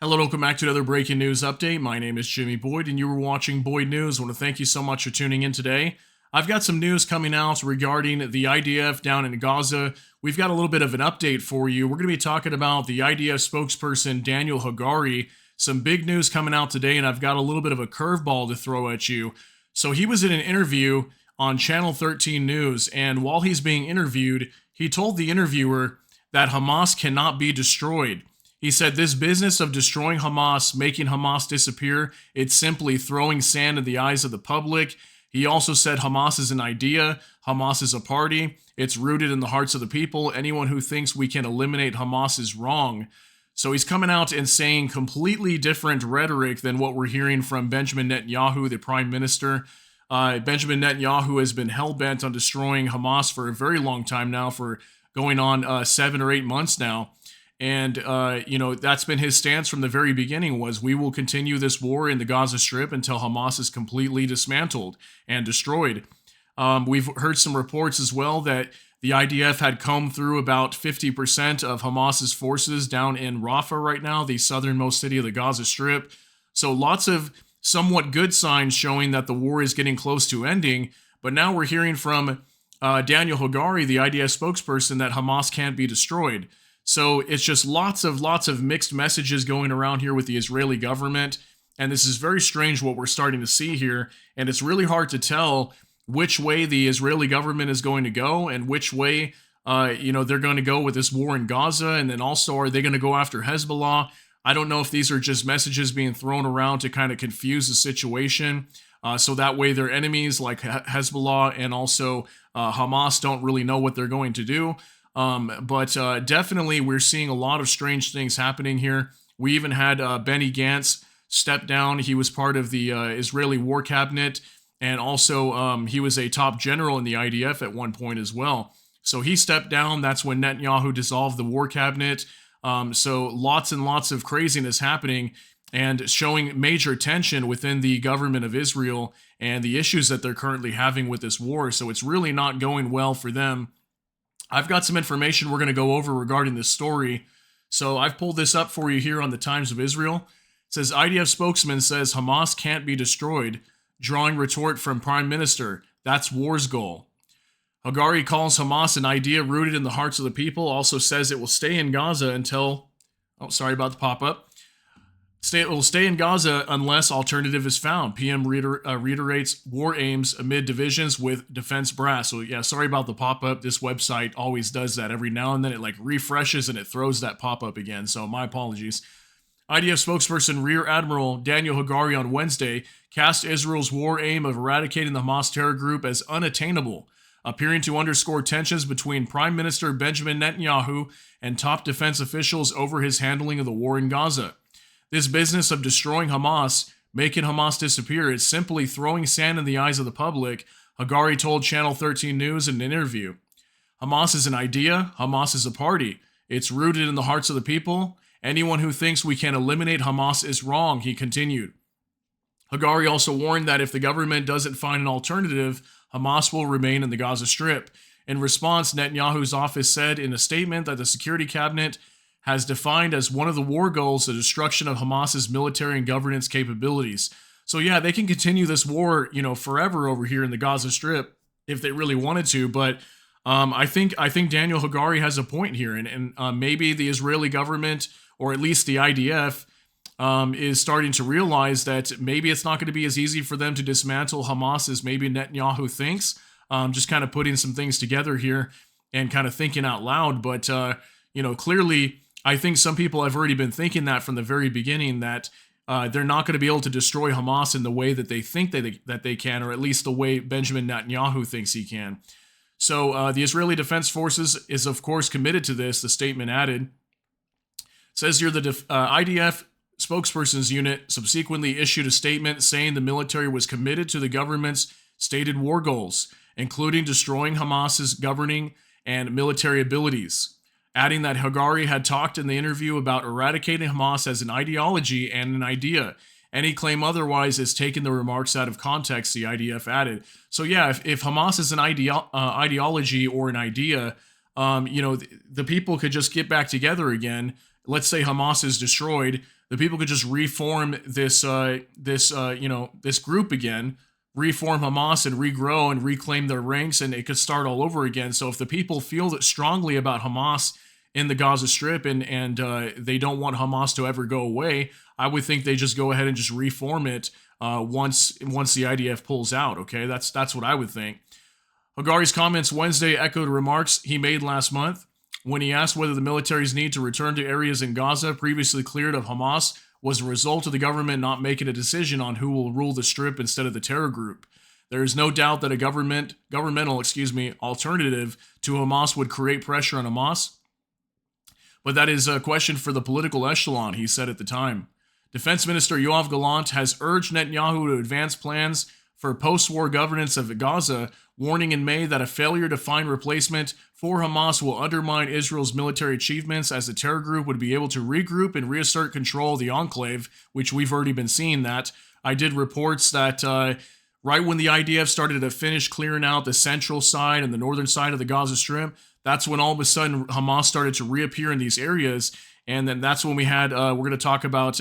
Hello, welcome back to another breaking news update. My name is Jimmy Boyd, and you were watching Boyd News. I want to thank you so much for tuning in today. I've got some news coming out regarding the IDF down in Gaza. We've got a little bit of an update for you. We're going to be talking about the IDF spokesperson, Daniel Hagari. Some big news coming out today, and I've got a little bit of a curveball to throw at you. So he was in an interview on Channel 13 News, and while he's being interviewed, he told the interviewer that Hamas cannot be destroyed. He said this business of destroying Hamas, making Hamas disappear, it's simply throwing sand in the eyes of the public. He also said Hamas is an idea, Hamas is a party, it's rooted in the hearts of the people. Anyone who thinks we can eliminate Hamas is wrong. So he's coming out and saying completely different rhetoric than what we're hearing from Benjamin Netanyahu, the prime minister. Benjamin Netanyahu has been hell-bent on destroying Hamas for a very long time now, for going on 7 or 8 months now. And, that's been his stance from the very beginning, was we will continue this war in the Gaza Strip until Hamas is completely dismantled and destroyed. We've heard some reports as well that the IDF had combed through about 50% of Hamas's forces down in Rafah right now, the southernmost city of the Gaza Strip. So lots of somewhat good signs showing that the war is getting close to ending. But now we're hearing from Daniel Hagari, the IDF spokesperson, that Hamas can't be destroyed. So it's just lots of mixed messages going around here with the Israeli government. And this is very strange what we're starting to see here. And it's really hard to tell which way the Israeli government is going to go and which way, they're going to go with this war in Gaza. And then also, are they going to go after Hezbollah? I don't know if these are just messages being thrown around to kind of confuse the situation. So that way their enemies like Hezbollah and also Hamas don't really know what they're going to do. But definitely we're seeing a lot of strange things happening here. We even had Benny Gantz step down. He was part of the Israeli war cabinet, and also he was a top general in the IDF at one point as well. So he stepped down. That's when Netanyahu dissolved the war cabinet. So lots and lots of craziness happening and showing major tension within the government of Israel and the issues that they're currently having with this war. So it's really not going well for them. I've got some information we're going to go over regarding this story. So I've pulled this up for you here on the Times of Israel. It says, IDF spokesman says Hamas can't be destroyed, drawing retort from Prime Minister. That's war's goal. Hagari calls Hamas an idea rooted in the hearts of the people, also says it will stay in Gaza until... Oh, sorry about the pop-up. It will stay in Gaza unless alternative is found. PM reiterates war aims amid divisions with defense brass. So yeah, sorry about the pop-up. This website always does that. Every now and then it refreshes and it throws that pop-up again. So my apologies. IDF spokesperson Rear Admiral Daniel Hagari on Wednesday cast Israel's war aim of eradicating the Hamas terror group as unattainable, appearing to underscore tensions between Prime Minister Benjamin Netanyahu and top defense officials over his handling of the war in Gaza. This business of destroying Hamas, making Hamas disappear, is simply throwing sand in the eyes of the public, Hagari told Channel 13 News in an interview. Hamas is an idea, Hamas is a party. It's rooted in the hearts of the people. Anyone who thinks we can eliminate Hamas is wrong, he continued. Hagari also warned that if the government doesn't find an alternative, Hamas will remain in the Gaza Strip. In response, Netanyahu's office said in a statement that the Security Cabinet has defined as one of the war goals the destruction of Hamas's military and governance capabilities. So yeah, they can continue this war, forever over here in the Gaza Strip if they really wanted to. But I think Daniel Hagari has a point here, and maybe the Israeli government, or at least the IDF, is starting to realize that maybe it's not going to be as easy for them to dismantle Hamas as maybe Netanyahu thinks. Just kind of putting some things together here and kind of thinking out loud. But clearly, I think some people have already been thinking that from the very beginning, that they're not going to be able to destroy Hamas in the way that they think that they can, or at least the way Benjamin Netanyahu thinks he can. So the Israeli Defense Forces is, of course, committed to this, the statement added. It says here the IDF spokesperson's unit subsequently issued a statement saying the military was committed to the government's stated war goals, including destroying Hamas's governing and military abilities, adding that Hagari had talked in the interview about eradicating Hamas as an ideology and an idea. Any claim otherwise is taking the remarks out of context, the IDF added. So yeah, if Hamas is an ideology or an idea, the people could just get back together again let's say Hamas is destroyed, the people could just reform this this group again, reform Hamas and regrow and reclaim their ranks, and it could start all over again. So if the people feel that strongly about Hamas in the Gaza Strip, and they don't want Hamas to ever go away, I would think they just go ahead and just reform it once the IDF pulls out. Okay, that's what I would think. Hagari's comments Wednesday echoed remarks he made last month when he asked whether the military's need to return to areas in Gaza previously cleared of Hamas was a result of the government not making a decision on who will rule the Strip instead of the terror group. There is no doubt that a governmental alternative to Hamas would create pressure on Hamas, but that is a question for the political echelon, he said at the time. Defense Minister Yoav Gallant has urged Netanyahu to advance plans for post-war governance of Gaza, warning in May that a failure to find replacement for Hamas will undermine Israel's military achievements, as the terror group would be able to regroup and reassert control of the enclave, which we've already been seeing that. I did reports that right when the IDF started to finish clearing out the central side and the northern side of the Gaza Strip, that's when all of a sudden Hamas started to reappear in these areas. And then that's when we had, we're going to talk about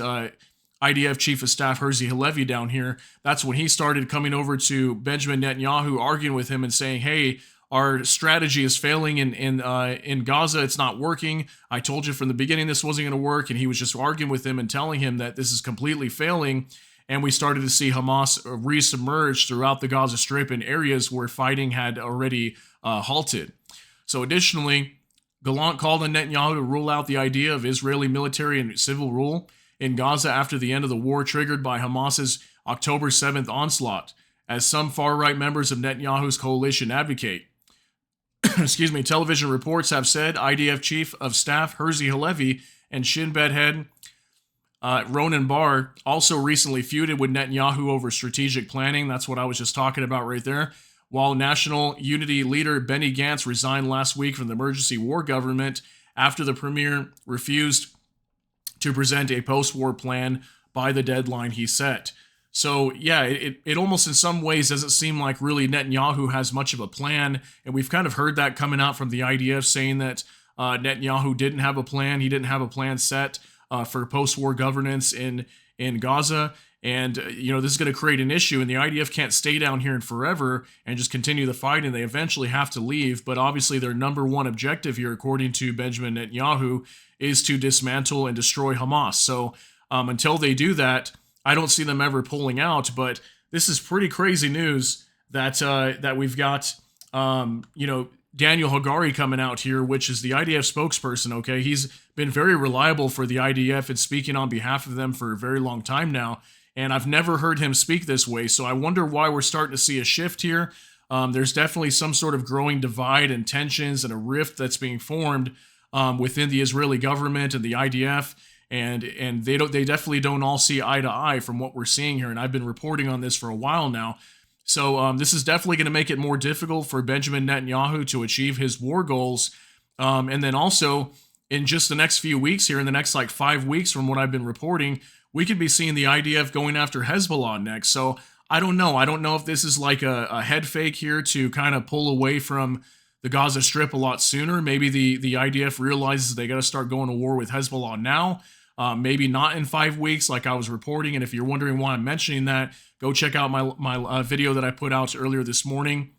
IDF Chief of Staff Herzi Halevi down here. That's when he started coming over to Benjamin Netanyahu, arguing with him and saying, hey, our strategy is failing in Gaza. It's not working. I told you from the beginning this wasn't going to work. And he was just arguing with him and telling him that this is completely failing. And we started to see Hamas re-submerge throughout the Gaza Strip in areas where fighting had already halted. So additionally, Gallant called on Netanyahu to rule out the idea of Israeli military and civil rule in Gaza after the end of the war triggered by Hamas's October 7th onslaught, as some far-right members of Netanyahu's coalition advocate. Television reports have said IDF Chief of Staff Herzi Halevi and Shin Bet head Ronan Bar also recently feuded with Netanyahu over strategic planning. That's what I was just talking about right there. While National Unity leader Benny Gantz resigned last week from the emergency war government after the premier refused to present a post-war plan by the deadline he set. So yeah, it almost in some ways doesn't seem like really Netanyahu has much of a plan, and we've kind of heard that coming out from the IDF saying that Netanyahu didn't have a plan. He didn't have a plan set for post-war governance in Gaza. And, this is going to create an issue, and the IDF can't stay down here forever and just continue the fight, and they eventually have to leave. But obviously their number one objective here, according to Benjamin Netanyahu, is to dismantle and destroy Hamas. So until they do that, I don't see them ever pulling out. But this is pretty crazy news that we've got, Daniel Hagari coming out here, which is the IDF spokesperson, okay? He's been very reliable for the IDF and speaking on behalf of them for a very long time now. And I've never heard him speak this way, so I wonder why we're starting to see a shift here. There's definitely some sort of growing divide and tensions and a rift that's being formed within the Israeli government and the IDF, and they definitely don't all see eye to eye from what we're seeing here. And I've been reporting on this for a while now. So this is definitely going to make it more difficult for Benjamin Netanyahu to achieve his war goals. And then also in just the next few weeks here, in the next 5 weeks from what I've been reporting, we could be seeing the IDF going after Hezbollah next. So I don't know. I don't know if this is like a head fake here to kind of pull away from the Gaza Strip a lot sooner. Maybe the IDF realizes they got to start going to war with Hezbollah now. Maybe not in 5 weeks like I was reporting. And if you're wondering why I'm mentioning that, go check out my video that I put out earlier this morning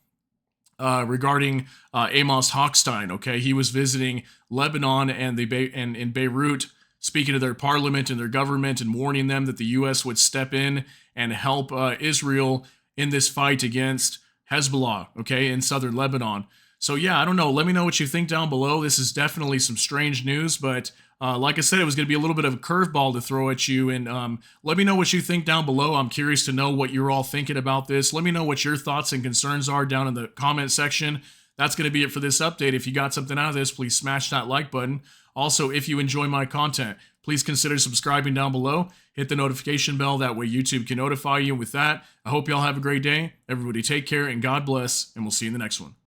regarding Amos Hochstein. Okay, he was visiting Lebanon and in Beirut, speaking to their parliament and their government and warning them that the U.S. would step in and help Israel in this fight against Hezbollah, okay, in southern Lebanon. So yeah, I don't know. Let me know what you think down below. This is definitely some strange news, but like I said, it was going to be a little bit of a curveball to throw at you, and let me know what you think down below. I'm curious to know what you're all thinking about this. Let me know what your thoughts and concerns are down in the comment section. That's going to be it for this update. If you got something out of this, please smash that like button. Also, if you enjoy my content, please consider subscribing down below. Hit the notification bell. That way YouTube can notify you. With that, I hope y'all have a great day. Everybody take care and God bless, and we'll see you in the next one.